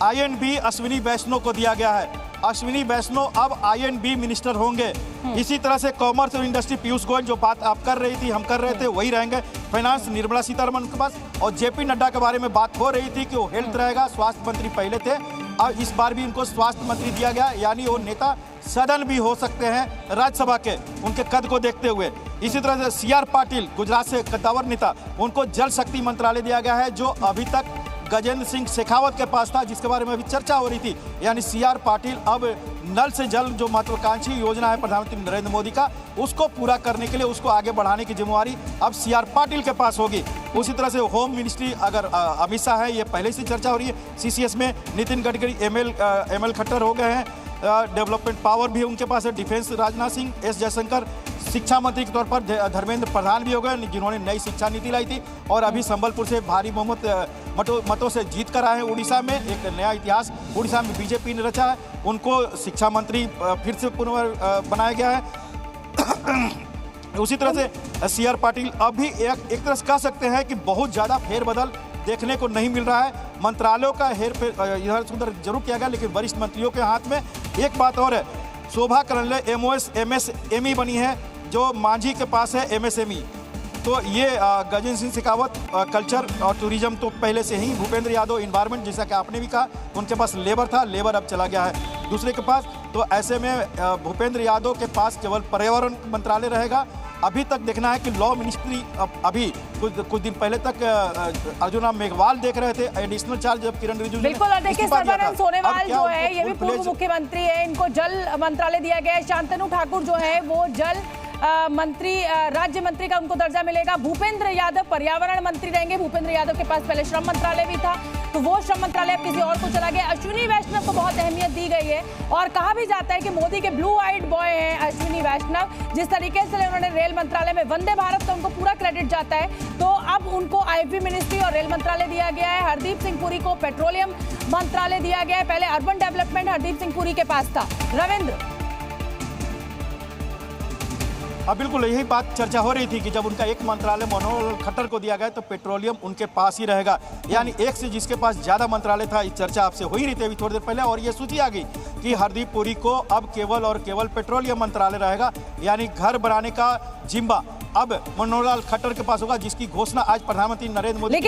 INB Ashwini वैष्णव को दिया गया है। अश्विनी वैष्णव अब INB मिनिस्टर होंगे। इसी तरह से कॉमर्स और इंडस्ट्री पीयूष गोयल, जो बात आप कर रही थी, हम कर रहे थे, वही रहेंगे। फाइनेंस निर्मला सीतारमण के पास, और JP नड्डा के बारे में बात हो रही थी कि वो हेल्थ रहेगा, स्वास्थ्य मंत्री पहले थे, और इस बार भी इनको स्वास्थ्य मंत्री दिया गया, यानी वो नेता सदन भी हो सकते हैं राज्यसभा के, उनके कद को देखते हुए। इसी तरह से CR पाटिल, गुजरात से कद्दावर नेता, उनको जल शक्ति मंत्रालय दिया गया है, जो अभी तक गजेंद्र सिंह शेखावत के पास था, जिसके बारे में अभी चर्चा हो रही थी। यानी CR पाटिल अब नल से जल, जो महत्वाकांक्षी योजना है प्रधानमंत्री नरेंद्र मोदी का, उसको पूरा करने के लिए, उसको आगे बढ़ाने की जिम्मेवारी अब CR पाटिल के पास होगी। उसी तरह से होम मिनिस्ट्री अगर अमित शाह है, ये पहले से चर्चा हो रही है। CCS में नितिन गडकरी, ML खट्टर हो गए हैं। डेवलपमेंट पावर भी उनके पास है। Defence Rajnath Singh, S Jaishankar. शिक्षा मंत्री के तौर पर धर्मेंद्र प्रधान भी हो गए, जिन्होंने नई शिक्षा नीति लाई थी, और अभी संबलपुर से भारी मतों से जीत कर आए हैं। उड़ीसा में एक नया इतिहास उड़ीसा में BJP ने रचा है, उनको शिक्षा मंत्री फिर से बनाया गया है। उसी तरह से CR पाटिल अभी एक तरह से कह सकते हैं कि बहुत ज़्यादा फेरबदल देखने को नहीं मिल रहा है। मंत्रालयों का हेरफेर इधर से उधर जरूर किया गया, लेकिन वरिष्ठ मंत्रियों के हाथ में एक बात और है। शोभा करंडले MSME बनी है, जो मांझी के पास है MSME। तो ये गजेंद्र सिंह शेखावत कल्चर और टूरिज्म तो पहले से ही, भूपेंद्र यादव इन्वायरमेंट, जैसा कि आपने भी कहा, उनके पास लेबर था, लेबर अब चला गया है दूसरे के पास। तो ऐसे में भूपेंद्र यादव के पास केवल पर्यावरण मंत्रालय रहेगा। अभी तक देखना है कि लॉ मिनिस्ट्री, अभी कुछ दिन पहले तक अर्जुन राम मेघवाल देख रहे थे एडिशनल चार्ज, जब किरण रिजिजू बिल्कुल। और देखिए सर्बानंद सोनोवाल जो है, ये भी पूर्व मुख्यमंत्री है, इनको जल मंत्रालय दिया गया है। शांतनु ठाकुर जो है वो जल मंत्री, राज्य मंत्री का उनको दर्जा मिलेगा। भूपेंद्र यादव पर्यावरण मंत्री रहेंगे। भूपेंद्र यादव के पास पहले श्रम मंत्रालय भी था, तो वो श्रम मंत्रालय अब किसी और को चला गया। अश्विनी वैष्णव को बहुत अहमियत दी गई है, और कहा भी जाता है कि मोदी के ब्लू आइड बॉय हैं अश्विनी वैष्णव। जिस तरीके से उन्होंने रेल मंत्रालय में वंदे भारत का उनको पूरा क्रेडिट जाता है, तो अब उनको IFB मिनिस्ट्री और रेल मंत्रालय दिया गया है। हरदीप सिंह पुरी को पेट्रोलियम मंत्रालय दिया गया है। पहले अर्बन डेवलपमेंट हरदीप सिंह पुरी के पास था। रविंद्र, अब बिल्कुल यही बात चर्चा हो रही थी कि जब उनका एक मंत्रालय मनोहर लाल खट्टर को दिया गया, तो पेट्रोलियम उनके पास ही रहेगा। यानी एक से जिसके पास ज़्यादा मंत्रालय था, इस चर्चा आपसे हो ही रही थी अभी थोड़ी देर पहले, और ये सूची आ गई कि हरदीप पुरी को अब केवल और केवल पेट्रोलियम मंत्रालय रहेगा। यानी घर बनाने का जिम्मा अब मनोहर लाल खट्टर के पास होगा, जिसकी घोषणा आज प्रधानमंत्री नरेंद्र मोदी